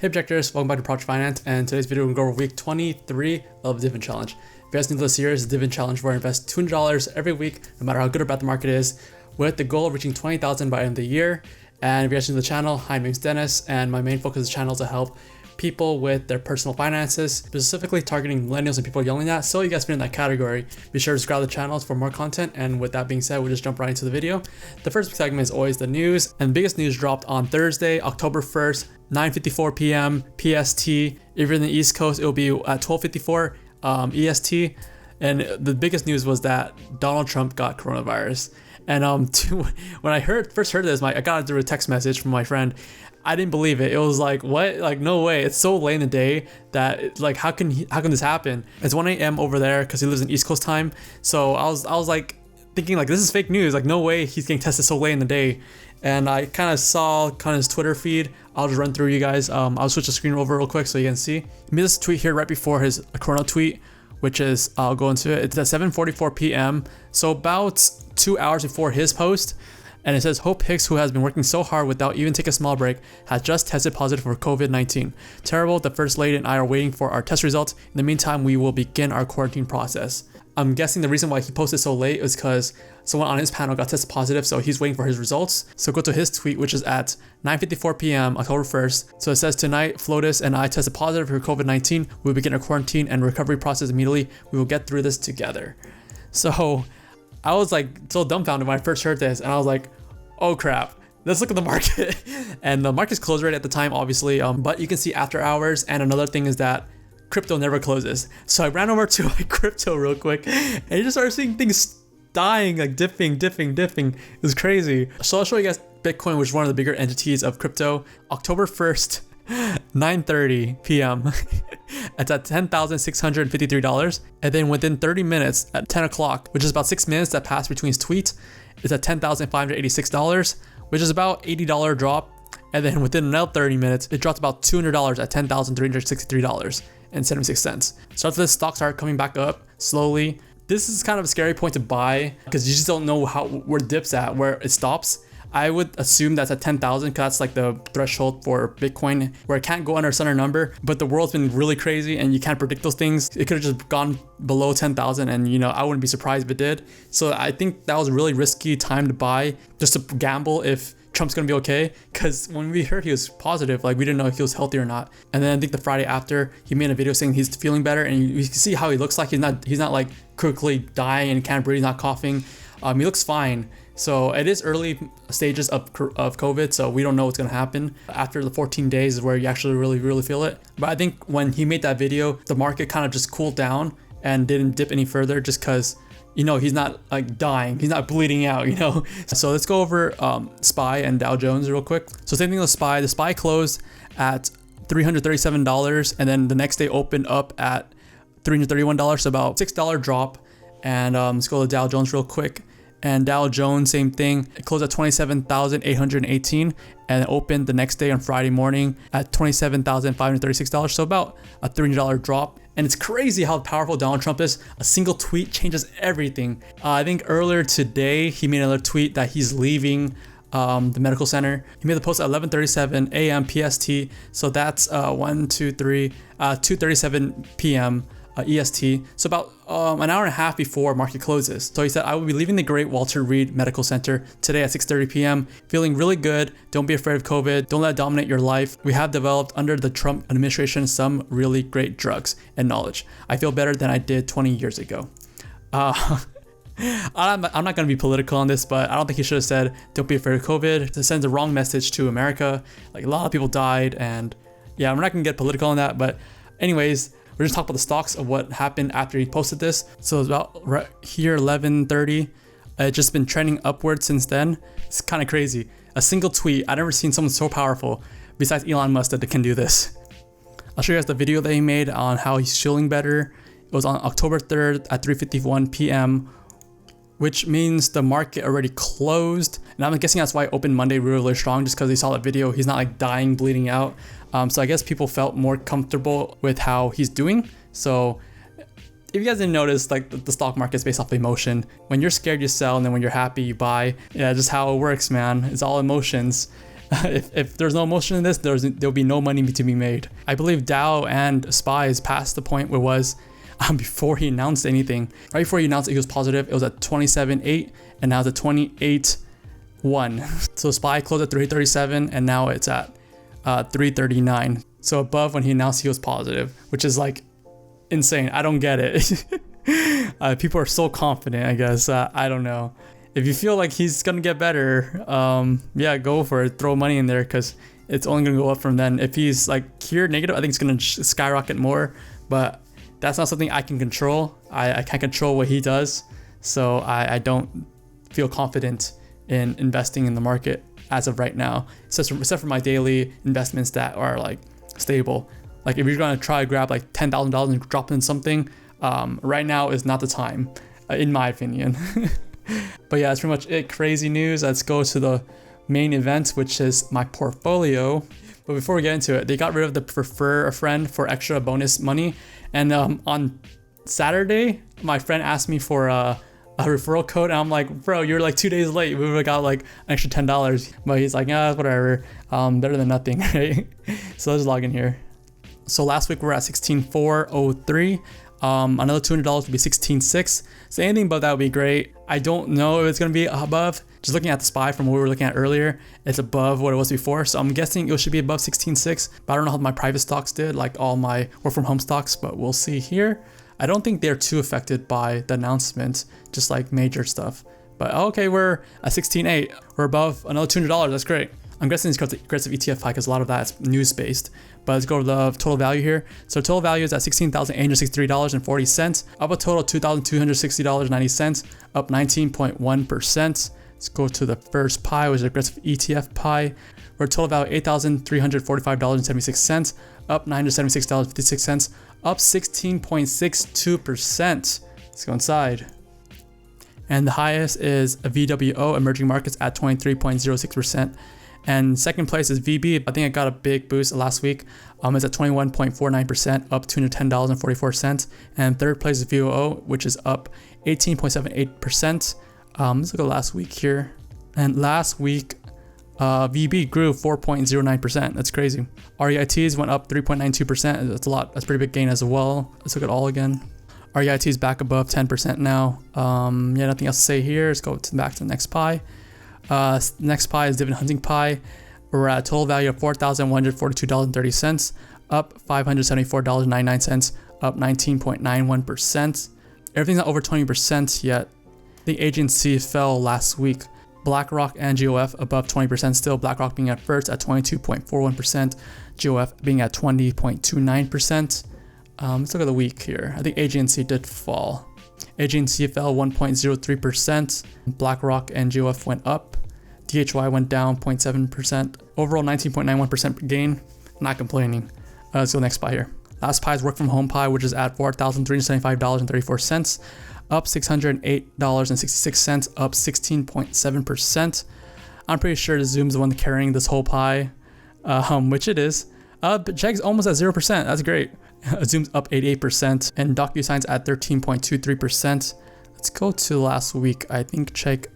Hey objectors, welcome back to Project Finance, and today's video we're going to go over week 23 of the Dividend Challenge. If you guys new to this series, the Dividend Challenge, where I invest $200 every week, no matter how good or bad the market is, with the goal of reaching 20,000 by the end of the year. And if you guys new to the channel, hi, my name's Dennis, and my main focus of the channel is to help people with their personal finances, specifically targeting millennials and people yelling at. So you guys fit in that category. Be sure to subscribe to the channel for more content. And with that being said, we'll just jump right into the video. The first segment is always the news, and the biggest news dropped on Thursday, October 1st, 9:54 p.m. PST. If you're in the East Coast, it'll be at 12:54 EST. And the biggest news was that Donald Trump got coronavirus. And when I first heard this, I got it through a text message from my friend. I didn't believe it. It was like, what? Like, no way. It's so late in the day that like, how can this happen? It's 1 a.m. over there because he lives in East Coast time. So I was like thinking like, this is fake news. Like, no way he's getting tested so late in the day. And I kind of saw his Twitter feed. I'll just run through you guys. I'll switch the screen over real quick so you can see. He made this tweet here right before his Corona tweet, which is, I'll go into it. It's at 7:44 p.m. So about 2 hours before his post. And it says, Hope Hicks, who has been working so hard without even taking a small break, has just tested positive for COVID-19. Terrible. The First Lady and I are waiting for our test results. In the meantime, we will begin our quarantine process. I'm guessing the reason why he posted so late is because someone on his panel got tested positive, so he's waiting for his results. So go to his tweet, which is at 9:54 p.m. October 1st. So it says, tonight, Flotus and I tested positive for COVID-19. We will begin our quarantine and recovery process immediately. We will get through this together. So I was like so dumbfounded when I first heard this, and I was like, oh crap, let's look at the market. And the market's closed right at the time, obviously, but you can see after hours. And another thing is that crypto never closes. So I ran over to like crypto real quick, and you just started seeing things dying, like dipping. It was crazy. So I'll show you guys Bitcoin, which is one of the bigger entities of crypto. October 1st, 9:30 p.m. It's at $10,653. And then within 30 minutes at 10 o'clock, which is about 6 minutes that passed between his tweets, it's at $10,586, which is about $80 drop. And then within another 30 minutes, it dropped about $200 at $10,363.76. So after this, stocks start coming back up slowly. This is kind of a scary point to buy because you just don't know where it dips at, where it stops. I would assume that's at 10,000 because that's like the threshold for Bitcoin, where it can't go under a certain number. But the world's been really crazy and you can't predict those things. It could have just gone below 10,000, and I wouldn't be surprised if it did. So I think that was a really risky time to buy, just to gamble if Trump's gonna be okay, because when we heard he was positive, like, we didn't know if he was healthy or not. And then I think the Friday after, he made a video saying he's feeling better, and you can see how he looks like. He's not like quickly dying and can't breathe, he's not coughing. He looks fine. So it is early stages of COVID, so we don't know what's gonna happen. After the 14 days is where you actually really feel it. But I think when he made that video, the market kind of just cooled down and didn't dip any further, just because he's not like dying, he's not bleeding out, So let's go over SPY and Dow Jones real quick. So same thing with SPY. The SPY closed at $337, and then the next day opened up at $331, so about $6 drop. And let's go to Dow Jones real quick. And Dow Jones, same thing. It closed at 27,818 and opened the next day on Friday morning at $27,536. So about a $300 drop. And it's crazy how powerful Donald Trump is. A single tweet changes everything. I think earlier today, he made another tweet that he's leaving the medical center. He made the post at 11:37 a.m. PST. So that's 2:37 p.m. EST, so about an hour and a half before market closes. So he said, I will be leaving the Great Walter Reed Medical Center today at 6:30 p.m. Feeling really good. Don't be afraid of COVID. Don't let it dominate your life. We have developed under the Trump administration some really great drugs and knowledge. I feel better than I did 20 years ago. I'm not going to be political on this, but I don't think he should have said, don't be afraid of COVID. It sends the wrong message to America. Like, a lot of people died, and yeah, we're not going to get political on that. But anyways, we're just talking about the stocks of what happened after he posted this. So it's about right here, 11:30. It's just been trending upwards since then. It's kind of crazy. A single tweet. I've never seen someone so powerful besides Elon Musk that can do this. I'll show you guys the video that he made on how he's feeling better. It was on October 3rd at 3:51 p.m., which means the market already closed. And I'm guessing that's why it opened Monday really strong, just because they saw that video. He's not like dying, bleeding out. So I guess people felt more comfortable with how he's doing. So if you guys didn't notice, like, the stock market is based off emotion. When you're scared, you sell, and then when you're happy, you buy. Yeah, just how it works, man. It's all emotions. if there's no emotion in this, there'll be no money to be made. I believe Dow and SPY is past the point where it was before he announced anything. Right before he announced it, he was positive. It was at 27.8 and now it's at 28.1. So SPY closed at 337 and now it's at 339. So above when he announced he was positive, which is like insane. I don't get it. People are so confident, I guess. I don't know. If you feel like he's gonna get better, yeah, go for it. Throw money in there because it's only gonna go up from then. If he's like here negative, I think it's gonna skyrocket more. But that's not something I can control. I can't control what he does, so I don't feel confident in investing in the market as of right now, except for my daily investments that are like stable. Like if you're gonna try to grab like $10,000 and drop in something, right now is not the time, in my opinion. But yeah, that's pretty much it. Crazy news. Let's go to the main event, which is my portfolio. But before we get into it, they got rid of the prefer a friend for extra bonus money. And on Saturday, my friend asked me for a referral code, and I'm like, bro, you're like 2 days late. We would have got like an extra $10. But he's like, yeah, whatever. Better than nothing, right? So let's log in here. So last week we were at 16,403. Another $200 would be 16.6. So anything above that would be great. I don't know if it's going to be above. Just looking at the SPY from what we were looking at earlier, it's above what it was before. So I'm guessing it should be above 16.6. But I don't know how my private stocks did, like all my work from home stocks, but we'll see here. I don't think they're too affected by the announcement, just like major stuff. But okay, we're at 16.8. We're above another $200. That's great. I'm guessing it's because of the aggressive ETF high because a lot of that is news based. But let's go to the total value here. So total value is at $16,863.40, up a total of $2,260.90, up 19.1%. Let's go to the first pie, which is aggressive ETF pie. We're total value $8,345.76, up $976.56, up 16.62%. Let's go inside. And the highest is a VWO, emerging markets, at 23.06%. And second place is VB. I think I got a big boost last week. It's at 21.49%, up $210.44. And third place is VOO, which is up 18.78%. Let's look at last week here. And last week, VB grew 4.09%. That's crazy. REITs went up 3.92%. That's a lot. That's a pretty big gain as well. Let's look at all again. REIT is back above 10% now. Yeah, nothing else to say here. Let's go back to the next pie. Next pie is dividend hunting pie. We're at a total value of $4,142.30, up $574.99, up 19.91%. Everything's not over 20% yet. The agency fell last week. BlackRock and GOF above 20% still. BlackRock being at first at 22.41%, GOF being at 20.29%. Let's look at the week here. I think agency did fall. Agency fell 1.03%. BlackRock and GOF went up. DHY went down 0.7%. Overall 19.91% gain. Not complaining. Let's go next pie here. Last pie is work from home pie, which is at $4,375.34, up $608.66, up 16.7%. I'm pretty sure Zoom's the one carrying this whole pie, which it is. But Check's almost at 0%. That's great. Zoom's up 88%, and DocuSign's at 13.23%. Let's go to last week. I think Check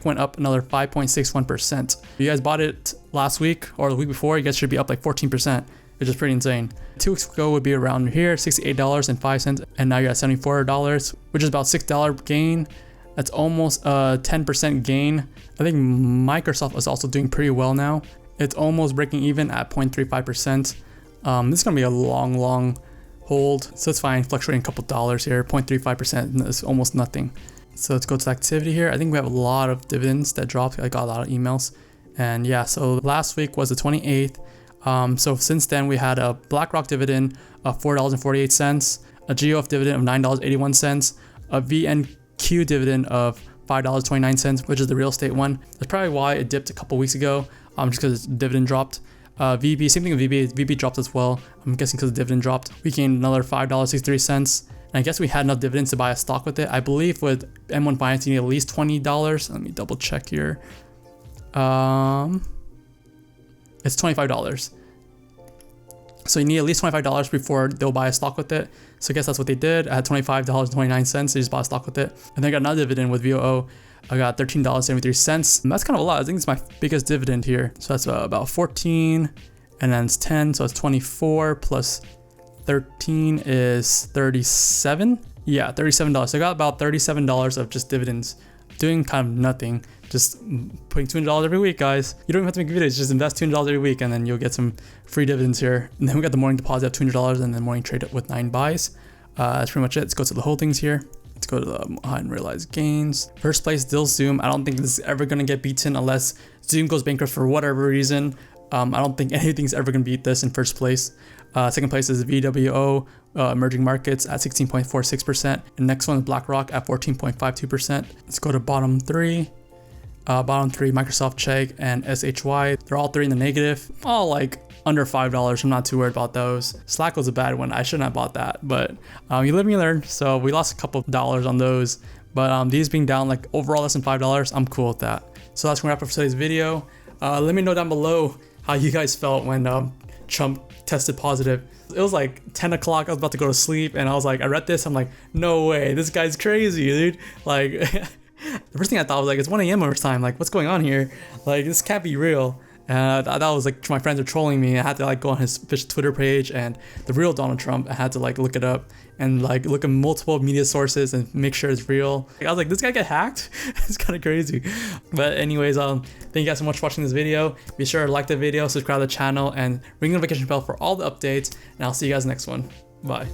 went up another 5.61%. If you guys bought it last week or the week before, you guys should be up like 14%, which is pretty insane. 2 weeks ago would be around here, $68.05, and now you're at $74, which is about $6 gain. That's almost a 10% gain. I think Microsoft is also doing pretty well now. It's almost breaking even at 0.35%. This is gonna be a long hold, so it's fine, fluctuating a couple dollars here. 0.35% is almost nothing. So let's go to the activity here. I think we have a lot of dividends that dropped. I got a lot of emails, and yeah, so last week was the 28th. So since then we had a BlackRock dividend of $4.48, a GOF dividend of $9.81, a VNQ dividend of $5.29, which is the real estate one. That's probably why it dipped a couple weeks ago, just because the dividend dropped. VB, same thing with VB. VB dropped as well. I'm guessing because the dividend dropped. We gained another $5.63. And I guess we had enough dividends to buy a stock with it. I believe with M1 Finance, you need at least $20. Let me double check here. It's $25. So you need at least $25 before they'll buy a stock with it. So I guess that's what they did. I had $25.29. They just bought a stock with it. And then I got another dividend with VOO. I got $13.73. And that's kind of a lot. I think it's my biggest dividend here. So that's about 14, and then it's 10. So it's 24 plus 13 is 37. Yeah, $37. So I got about $37 of just dividends, doing kind of nothing. Just putting $200 every week, guys. You don't even have to make videos, just invest $200 every week and then you'll get some free dividends here. And then we got the morning deposit of $200 and then morning trade with 9 buys. That's pretty much it. Let's go to the holdings here. Let's go to the unrealized gains. First place, still Zoom. I don't think this is ever going to get beaten unless Zoom goes bankrupt for whatever reason. I don't think anything's ever going to beat this in first place. Second place is VWO, emerging markets at 16.46%. And next one is BlackRock at 14.52%. Let's go to bottom three. Microsoft, Chegg, and SHY. They're all 3 in the negative, all like under $5. I'm not too worried about those. Slack was a bad one. I shouldn't have bought that, but you live and you learn. So we lost a couple of dollars on those, but these being down like overall less than $5, I'm cool with that. So that's gonna wrap up for today's video. Let me know down below how you guys felt when Trump tested positive. It was like 10 o'clock. I was about to go to sleep, and I was like, I read this. I'm like, no way, this guy's crazy, dude. Like. The first thing I thought was like, it's 1 a.m. over time. Like, what's going on here? Like, this can't be real. And that was like, my friends are trolling me. I had to like go on his official Twitter page and the real Donald Trump. I had to like look it up and like look at multiple media sources and make sure it's real. I was like, this guy get hacked? It's kind of crazy. But anyways, thank you guys so much for watching this video. Be sure to like the video, subscribe to the channel, and ring the notification bell for all the updates. And I'll see you guys next one. Bye.